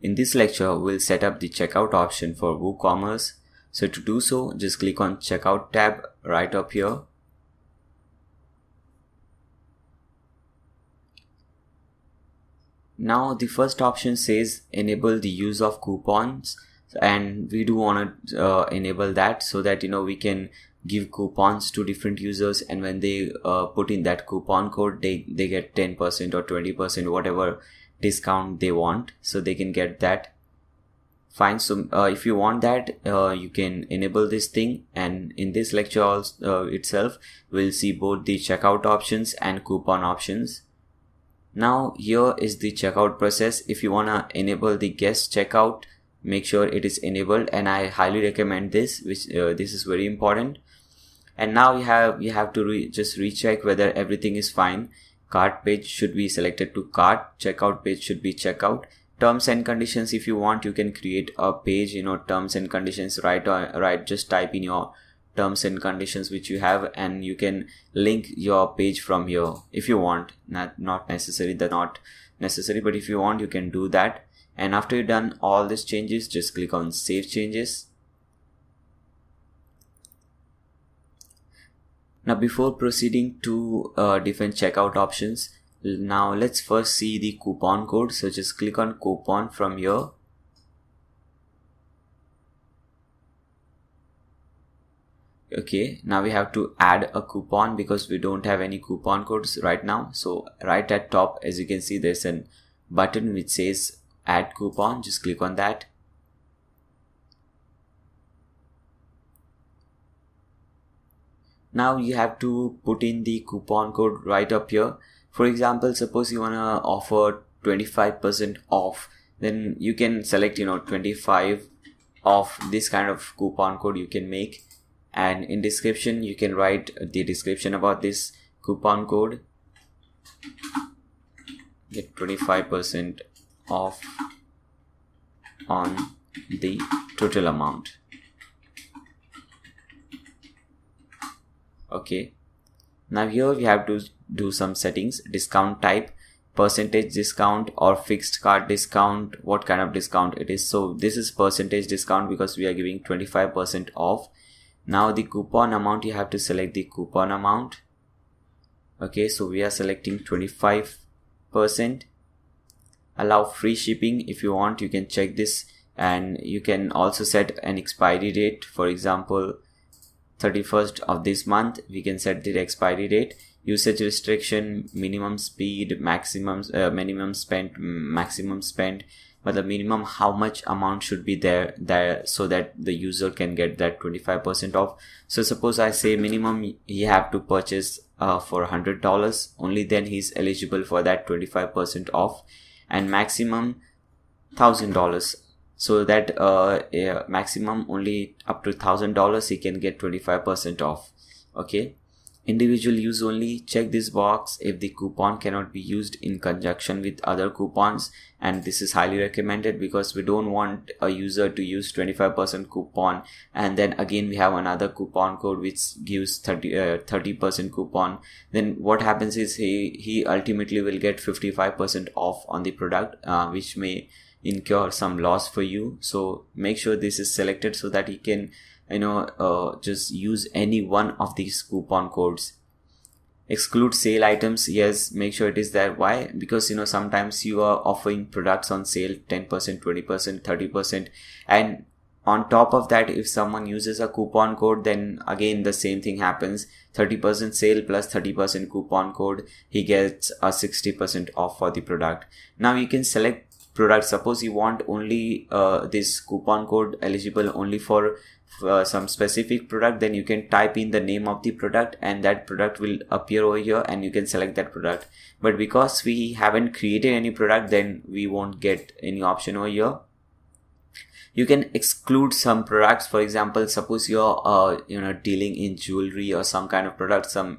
In this lecture, we'll set up the checkout option for WooCommerce. So to do so, just click on Checkout tab right up here. Now the first option says enable the use of coupons, and we do want to enable that so that we can give coupons to different users, and when they put in that coupon code, they get 10% or 20%, whatever discount they want, so they can get that. Fine. So if you want that, you can enable this thing, and in this lecture also, itself we'll see both the checkout options and coupon options. Now here is the checkout process. If you want to enable the guest checkout, make sure it is enabled, and I highly recommend this, which this is very important. And now you have to just recheck whether everything is fine. Cart page should be selected to cart, checkout page should be checkout. Terms and conditions, if you want, you can create a page, terms and conditions, right, just type in your terms and conditions which you have, and you can link your page from here if you want. Not necessary, but if you want, you can do that. And after you've done all these changes, just click on save changes. Now before proceeding to different checkout options, now let's first see the coupon code. So just click on coupon from here. Okay, now we have to add a coupon because we don't have any coupon codes right now. So right at top, as you can see, there's a button which says add coupon. Just click on that. Now you have to put in the coupon code right up here. For example, suppose you want to offer 25% off, then you can select 25 off. This kind of coupon code you can make, and in description you can write the description about this coupon code. Get 25% off on the total amount. Okay, now here we have to do some settings. Discount type, percentage discount or fixed cart discount, what kind of discount it is. So this is percentage discount because we are giving 25% off. Now the coupon amount, you have to select the coupon amount. Okay, so we are selecting 25%. Allow free shipping. If you want, you can check this, and you can also set an expiry date. For example, 31st of this month, we can set the expiry date. Usage restriction, minimum speed, maximum minimum spend, maximum spend, but the minimum how much amount should be there so that the user can get that 25% off. So suppose I say minimum he have to purchase for $100, only then he's eligible for that 25% off, and maximum $1,000. So that maximum only up to $1,000 he can get 25% off. Okay, individual use only, check this box if the coupon cannot be used in conjunction with other coupons, and this is highly recommended because we don't want a user to use 25% coupon and then again we have another coupon code which gives 30% coupon. Then what happens is he ultimately will get 55% off on the product, which may incur some loss for you. So make sure this is selected so that you can just use any one of these coupon codes. Exclude sale items, yes, make sure it is there. Why? Because sometimes you are offering products on sale 10%, 20%, 30%, and on top of that, if someone uses a coupon code, then again the same thing happens. 30% sale plus 30% coupon code, he gets a 60% off for the product. Now you can select product. Suppose you want only this coupon code eligible only for some specific product, then you can type in the name of the product and that product will appear over here and you can select that product. But because we haven't created any product, then we won't get any option over here. You can exclude some products. For example, suppose you're dealing in jewelry or some kind of product, some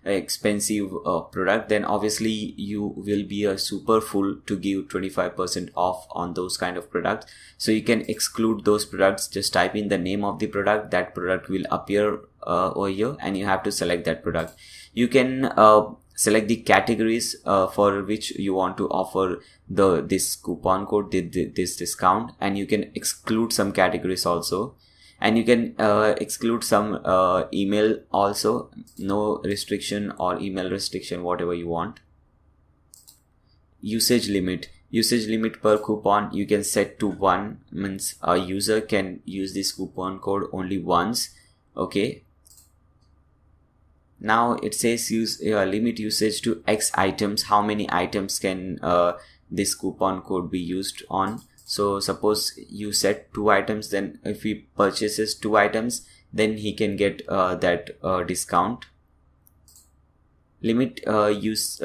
expensive product, then obviously you will be a super fool to give 25% off on those kind of products. So you can exclude those products. Just type in the name of the product, that product will appear over here and you have to select that product. You can select the categories for which you want to offer this coupon code, this discount, and you can exclude some categories also, and you can exclude some email also, no restriction or email restriction, whatever you want. Usage limit per coupon you can set to 1, means a user can use this coupon code only once. Okay, now it says limit usage to X items. How many items can this coupon code be used on? So suppose you set 2 items, then if he purchases 2 items, then he can get that discount. Usage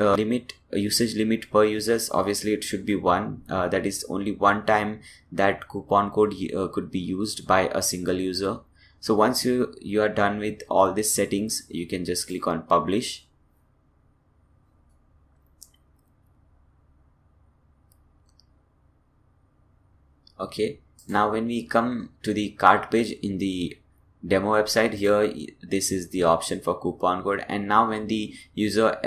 limit per users, obviously it should be 1. That is only one time that coupon code could be used by a single user. So once you are done with all these settings, you can just click on publish. Okay, now when we come to the cart page in the demo website, here this is the option for coupon code, and now when the user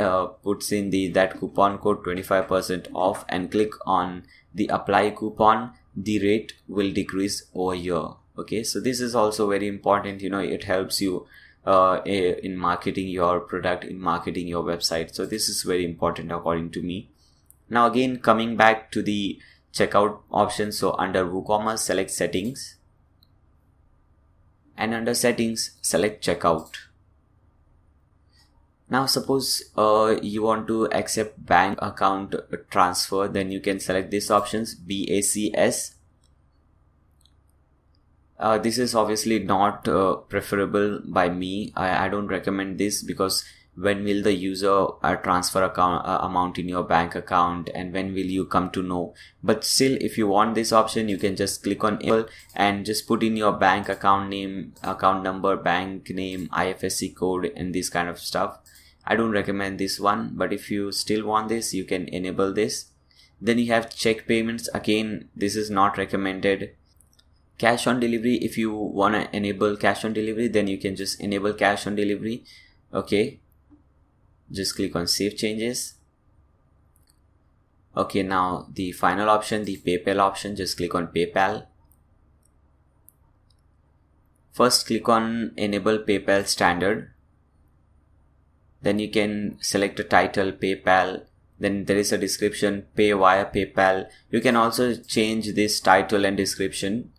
puts in that coupon code 25% off and click on the apply coupon, the rate will decrease over here. Okay, so this is also very important, it helps you in marketing your product, in marketing your website. So this is very important according to me. Now again, coming back to the checkout option, so under WooCommerce select settings, and under settings select checkout. Now suppose you want to accept bank account transfer, then you can select these options, BACS. This is obviously not preferable by me. I don't recommend this, because when will the user transfer amount in your bank account, and when will you come to know? But still, if you want this option, you can just click on enable and just put in your bank account name, account number, bank name, IFSC code, and this kind of stuff. I don't recommend this one, but if you still want this, you can enable this. Then you have check payments. Again, this is not recommended. Cash on delivery, if you want to enable cash on delivery, then you can just enable cash on delivery. Okay, just click on save changes. Okay, now the final option, the PayPal option, just click on PayPal. First click on enable PayPal standard. Then you can select a title, PayPal. Then there is a description, pay via PayPal. You can also change this title and description.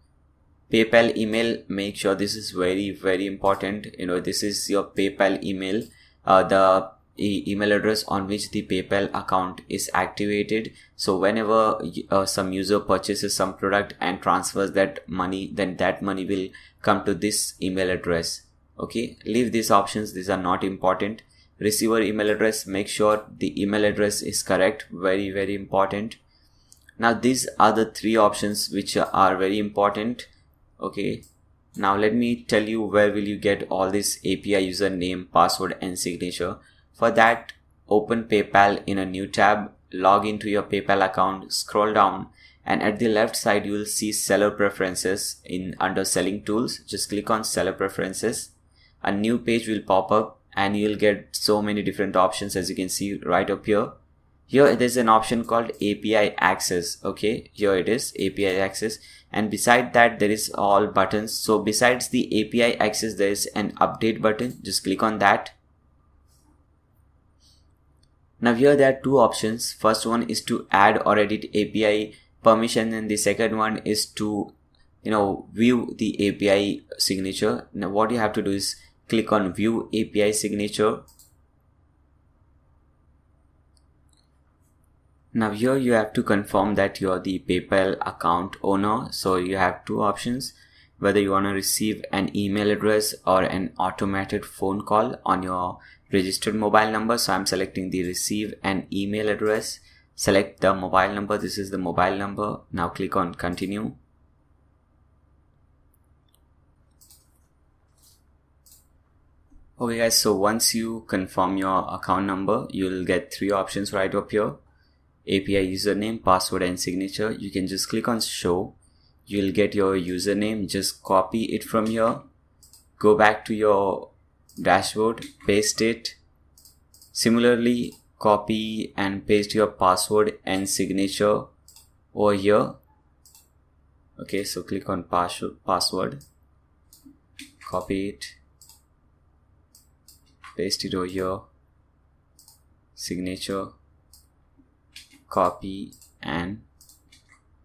PayPal email, make sure this is very, very important. This is your PayPal email, the email address on which the PayPal account is activated. So whenever some user purchases some product and transfers that money, then that money will come to this email address. Okay, leave these options, these are not important. Receiver email address, make sure the email address is correct, very, very important. Now these are the 3 options which are very important. Okay, now let me tell you where will you get all this API username, password and signature. For that, open PayPal in a new tab, log into your PayPal account, scroll down, and at the left side you will see seller preferences under selling tools. Just click on seller preferences. A new page will pop up and you'll get so many different options, as you can see right up here. Here there's an option called API access. Okay, here it is, API access, and beside that there is all buttons. So besides the API access, there is an update button. Just click on that. Now here there are 2 options. First one is to add or edit API permission, and the second one is to view the API signature. Now what you have to do is click on view API signature. Now here you have to confirm that you are the PayPal account owner. So you have 2 options, whether you want to receive an email address or an automated phone call on your registered mobile number. So I'm selecting the receive an email address. Select the mobile number. This is the mobile number. Now click on continue. Okay guys, so once you confirm your account number, you'll get 3 options right up here. API username, password and signature. You can just click on show. You'll get your username. Just copy it from here. Go back to your dashboard, paste it. Similarly, copy and paste your password and signature over here. Okay, so click on password, copy it, paste it over here, signature, copy and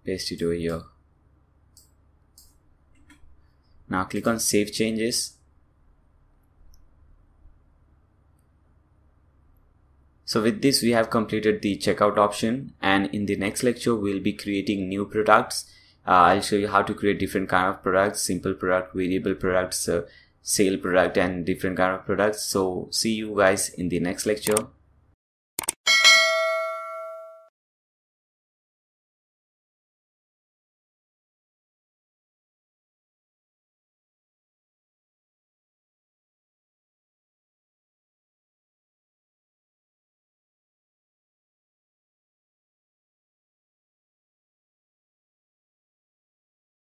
paste it over here. Now click on save changes. So with this we have completed the checkout option, and in the next lecture we'll be creating new products. I'll show you how to create different kind of products, simple product, variable products, sale product and different kind of products. So see you guys in the next lecture.